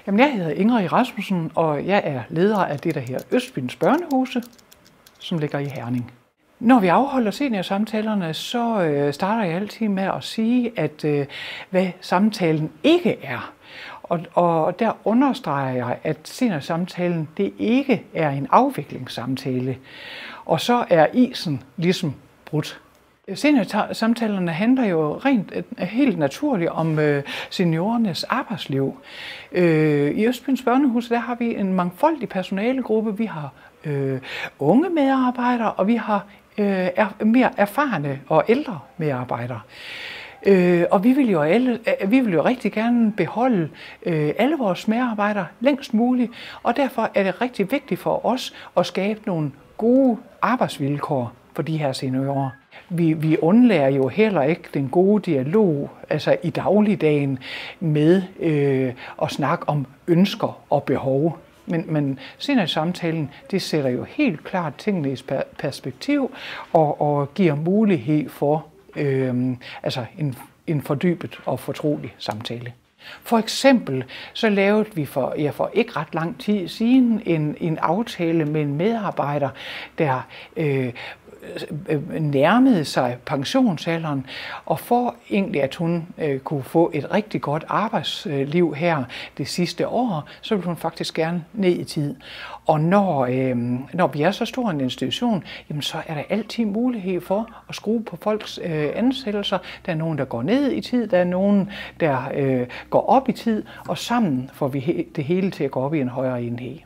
Jamen, jeg hedder Ingrid Rasmussen, og jeg er leder af det, der hedder Østbyens Børnehuse, som ligger i Herning. Når vi afholder seniorsamtalerne, så starter jeg altid med at sige, hvad samtalen ikke er. Og der understreger jeg, at seniorsamtalen det ikke er en afviklingssamtale. Og så er isen ligesom brudt. Seniorsamtalerne handler jo helt naturligt om seniorernes arbejdsliv. I Østbyens Børnehus der har vi en mangfoldig personalegruppe. Vi har unge medarbejdere, og vi har mere erfarne og ældre medarbejdere. Og vi vil jo rigtig gerne beholde alle vores medarbejdere længst muligt, og derfor er det rigtig vigtigt for os at skabe nogle gode arbejdsvilkår for de her seniorer. Vi undlader jo heller ikke den gode dialog, altså i dagligdagen, med at snakke om ønsker og behov. Men seniorsamtalen, det sætter jo helt klart tingene i perspektiv og giver mulighed for en fordybet og fortrolig samtale. For eksempel så lavede vi for ikke ret lang tid siden en aftale med en medarbejder, der nærmede sig pensionsalderen, og for egentlig at hun kunne få et rigtig godt arbejdsliv her det sidste år, så ville hun faktisk gerne ned i tid. Og når vi er så stor en institution, jamen så er der altid mulighed for at skrue på folks ansættelser. Der er nogen, der går ned i tid, der er nogen, der går op i tid, og sammen får vi det hele til at gå op i en højere enhed.